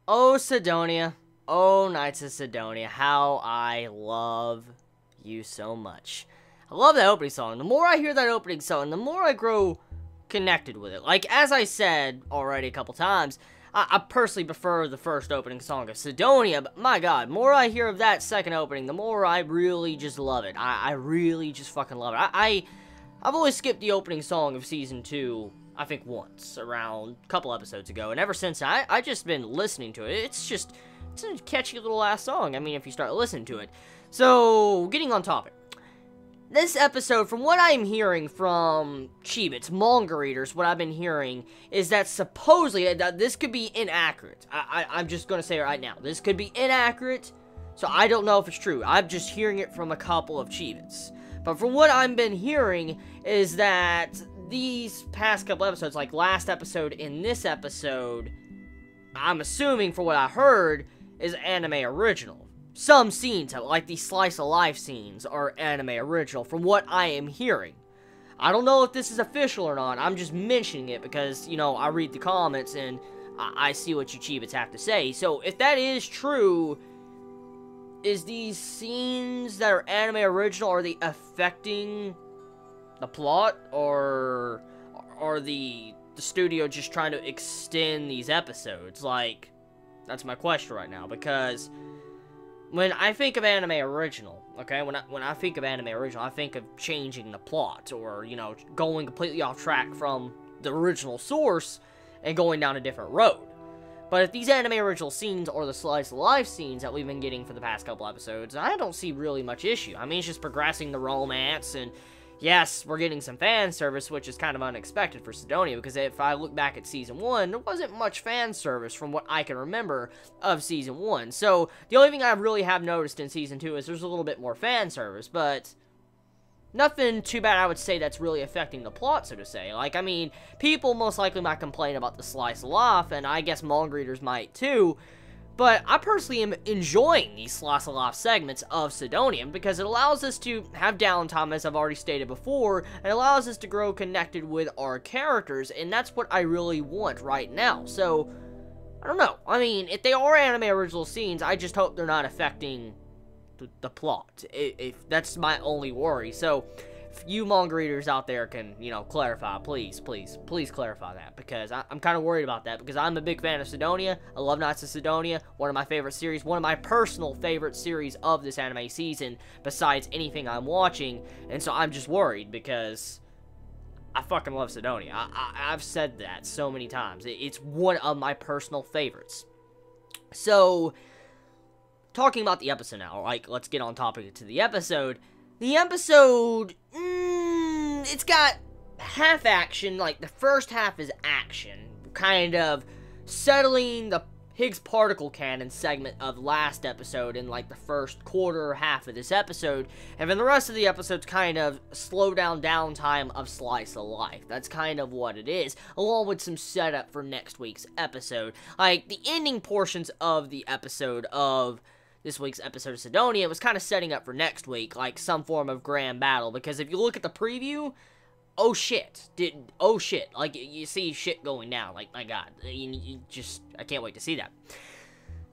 Oh, Sidonia. Oh, Knights of Sidonia. How I love you so much. I love that opening song. The more I hear that opening song, the more I grow connected with it. Like, as I said already a couple times, I personally prefer the first opening song of Sidonia, but my god, the more I hear of that second opening, the more I really just love it. I really just fucking love it. I've always skipped the opening song of Season 2, I think once, around a couple episodes ago, and ever since, I just been listening to it. It's a catchy little ass song, I mean, if you start listening to it. So, getting on topic. This episode, from what I'm hearing from Chibi, it's manga readers, what I've been hearing is that supposedly, this could be inaccurate. I'm just going to say it right now. This could be inaccurate, so I don't know if it's true. I'm just hearing it from a couple of Chibits. But from what I've been hearing is that these past couple episodes, like last episode and this episode, I'm assuming from what I heard, is anime original. Some scenes, like the slice of life scenes, are anime original, from what I am hearing. I don't know if this is official or not, I'm just mentioning it because, you know, I read the comments and I see what you Chibits have to say. So, if that is true, is these scenes that are anime original, are they affecting the plot, or are the studio just trying to extend these episodes? Like, that's my question right now, because when I think of anime original, okay, when I think of anime original, I think of changing the plot, or, you know, going completely off track from the original source and going down a different road. But if these anime original scenes are the slice of life scenes that we've been getting for the past couple episodes, I don't see really much issue. I mean, it's just progressing the romance, and yes, we're getting some fan service, which is kind of unexpected for Sidonia, because if I look back at Season 1, there wasn't much fan service from what I can remember of Season 1. So, the only thing I really have noticed in Season 2 is there's a little bit more fan service, but nothing too bad, I would say, that's really affecting the plot, so to say. Like, I mean, people most likely might complain about the slice of life, and I guess manga readers might too, but I personally am enjoying these slice of life segments of Sidonia because it allows us to have downtime, as I've already stated before, and allows us to grow connected with our characters, and that's what I really want right now. So, I don't know. I mean, if they are anime original scenes, I just hope they're not affecting the plot. If that's my only worry. So, if you manga readers out there can, you know, clarify, please clarify that, because I'm kind of worried about that, because I'm a big fan of Sidonia. I love Knights of Sidonia, one of my favorite series, one of my personal favorite series of this anime season, besides anything I'm watching, and so I'm just worried, because I fucking love Sidonia. I've said that so many times. It's one of my personal favorites. So, talking about the episode now, like, let's get on topic to the episode. The episode, it's got half action, like, the first half is action, kind of settling the Higgs particle cannon segment of last episode in, like, the first quarter or half of this episode, and then the rest of the episode's kind of slow down downtime of slice of life. That's kind of what it is, along with some setup for next week's episode. Like, the ending portions of the episode of this week's episode of Sidonia was kind of setting up for next week, like some form of grand battle, because if you look at the preview, oh shit, like, you see shit going down, like, my god, I can't wait to see that.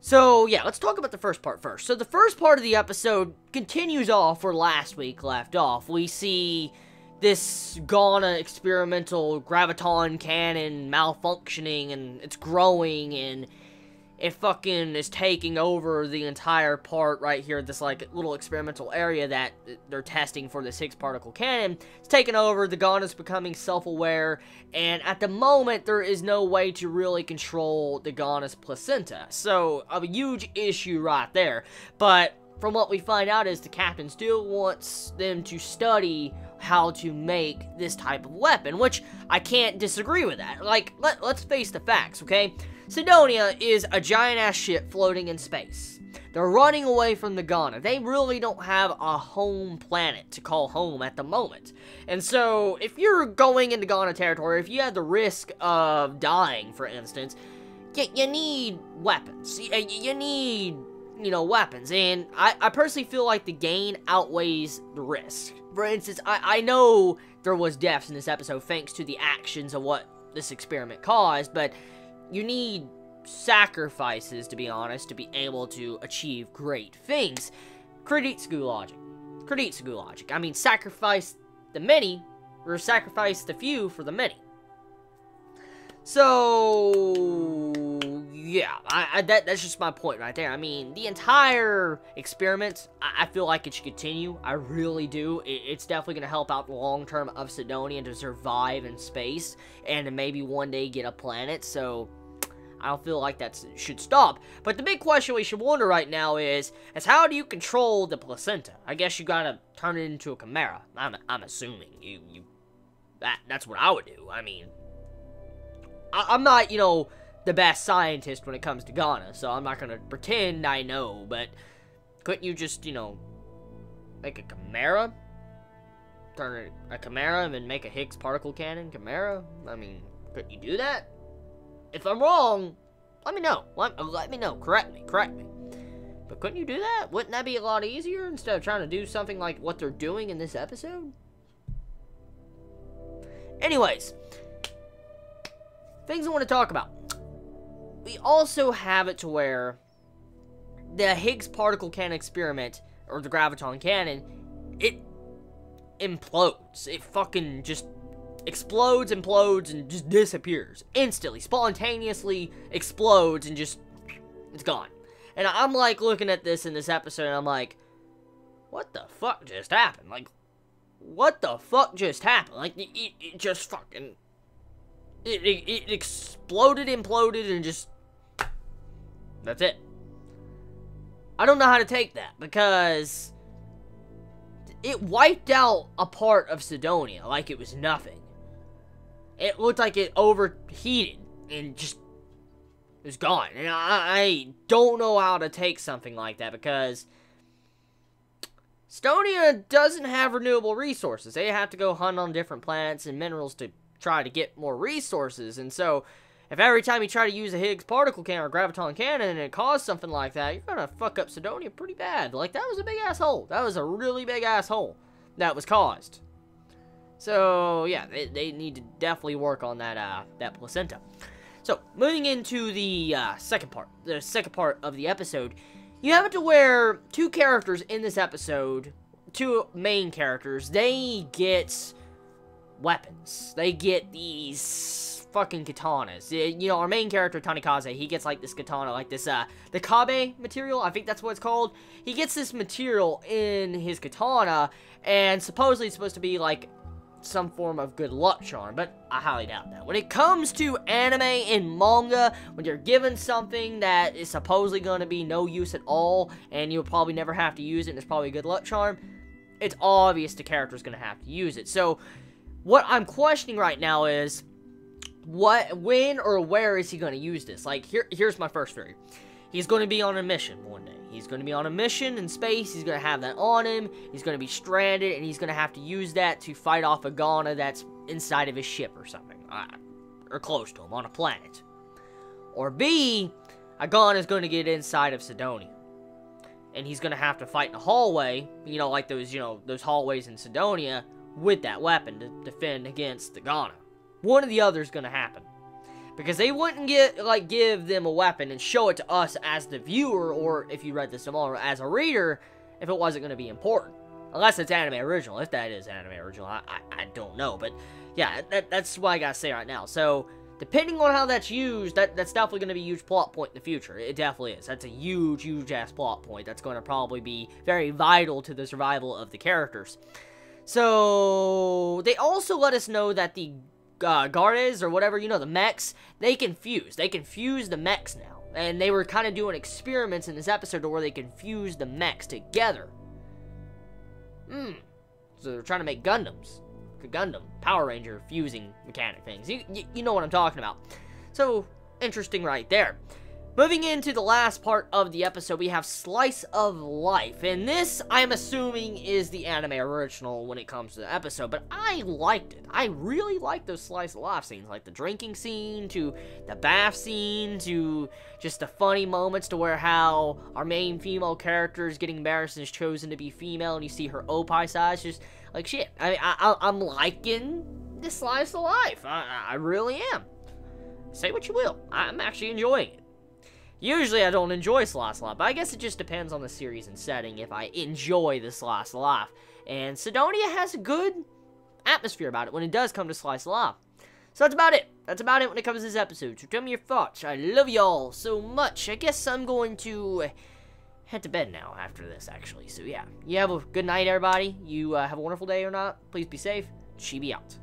So, yeah, let's talk about the first part first. So, the first part of the episode continues off where last week left off. We see this Ghana experimental graviton cannon malfunctioning, and it's growing, and it fucking is taking over the entire part right here, this, like, little experimental area that they're testing for this Higgs particle cannon. It's taking over, the Ghana's becoming self-aware, and at the moment, there is no way to really control the Ghana's placenta. So, a huge issue right there. But from what we find out is the captain still wants them to study how to make this type of weapon, which I can't disagree with that. Like, let's face the facts, okay? Sidonia is a giant-ass ship floating in space. They're running away from the Ghana. They really don't have a home planet to call home at the moment. And so, if you're going into Ghana territory, if you have the risk of dying, for instance, you need weapons. You need, you know, weapons. And I personally feel like the gain outweighs the risk. For instance, I know there was deaths in this episode thanks to the actions of what this experiment caused, but you need sacrifices, to be honest, to be able to achieve great things. Kreditsugu logic. Kreditsugu logic. I mean, sacrifice the many, or sacrifice the few for the many. So, yeah, that's just my point right there. I mean, the entire experiment, I feel like it should continue. I really do. It's definitely going to help out the long term of Sidonia to survive in space, and to maybe one day get a planet, so I don't feel like that should stop. But the big question we should wonder right now is how do you control the placenta? I guess you gotta turn it into a chimera. I'm assuming that's what I would do. I mean, I'm not, you know, the best scientist when it comes to Ghana, so I'm not gonna pretend I know, but couldn't you just, you know, make a chimera? Turn a chimera and then make a Higgs particle cannon chimera? I mean, couldn't you do that? If I'm wrong, let me know. Let me know. Correct me. But couldn't you do that? Wouldn't that be a lot easier instead of trying to do something like what they're doing in this episode? Anyways, things I want to talk about. We also have it to where the Higgs particle cannon experiment, or the graviton cannon, it implodes. It fucking just explodes, implodes, and just disappears. Instantly, spontaneously explodes, and just, it's gone. And I'm like looking at this in this episode, and I'm like, what the fuck just happened? Like, what the fuck just happened? Like, it just fucking, it exploded, imploded, and just, that's it. I don't know how to take that, because it wiped out a part of Sidonia like it was nothing. It looked like it overheated and just it was gone. And I don't know how to take something like that, because Sidonia doesn't have renewable resources. They have to go hunt on different planets and minerals to try to get more resources. And so, if every time you try to use a Higgs particle cannon or graviton cannon and it caused something like that, you're gonna fuck up Sidonia pretty bad. Like, that was a big asshole. That was a really big asshole that was caused. So, yeah, they need to definitely work on that, that placenta. So, moving into the, second part of the episode, you have it to where two characters in this episode, two main characters, they get weapons. They get these fucking katanas. You know, our main character, Tanikaze, he gets, like, this katana, like this, the Kabe material, I think that's what it's called. He gets this material in his katana, and supposedly it's supposed to be, like, some form of good luck charm, but I highly doubt that. When it comes to anime and manga, when you're given something that is supposedly going to be no use at all, and you'll probably never have to use it, and it's probably a good luck charm, it's obvious the character's going to have to use it. So, what I'm questioning right now is, when or where is he going to use this? Like, here's my first theory. He's going to be on a mission one day. He's going to be on a mission in space. He's going to have that on him. He's going to be stranded, and he's going to have to use that to fight off a Ghana that's inside of his ship or something. Or close to him, on a planet. Or B, a Ghana is going to get inside of Sidonia. And he's going to have to fight in a hallway, you know, like those, you know, those hallways in Sidonia, with that weapon to defend against the Ghana. One or the other is going to happen. Because they wouldn't give them a weapon and show it to us as the viewer, or if you read this tomorrow, as a reader, if it wasn't going to be important. Unless it's anime original. If that is anime original, I don't know. But, yeah, that's what I gotta say right now. So, depending on how that's used, that's definitely going to be a huge plot point in the future. It definitely is. That's a huge, huge-ass plot point. That's going to probably be very vital to the survival of the characters. So, they also let us know that the guards, or whatever, you know, the mechs, they can fuse. They can fuse the mechs now. And they were kind of doing experiments in this episode where they can fuse the mechs together. So they're trying to make Gundams. Like a Gundam. Power Ranger fusing mechanic things. You know what I'm talking about. So, interesting right there. Moving into the last part of the episode, we have Slice of Life. And this, I'm assuming, is the anime original when it comes to the episode. But I liked it. I really liked those Slice of Life scenes. Like the drinking scene, to the bath scene, to just the funny moments to where how our main female character is getting embarrassed and is chosen to be female. And you see her opie size. Just like shit. I'm liking this Slice of Life. I really am. Say what you will. I'm actually enjoying it. Usually I don't enjoy slice of life, but I guess it just depends on the series and setting if I enjoy the slice of life. And Sidonia has a good atmosphere about it when it does come to slice of life. So that's about it. That's about it when it comes to this episode. So tell me your thoughts. I love y'all so much. I guess I'm going to head to bed now after this, actually. So yeah, you have a good night, everybody. You have a wonderful day or not. Please be safe. Chibi out.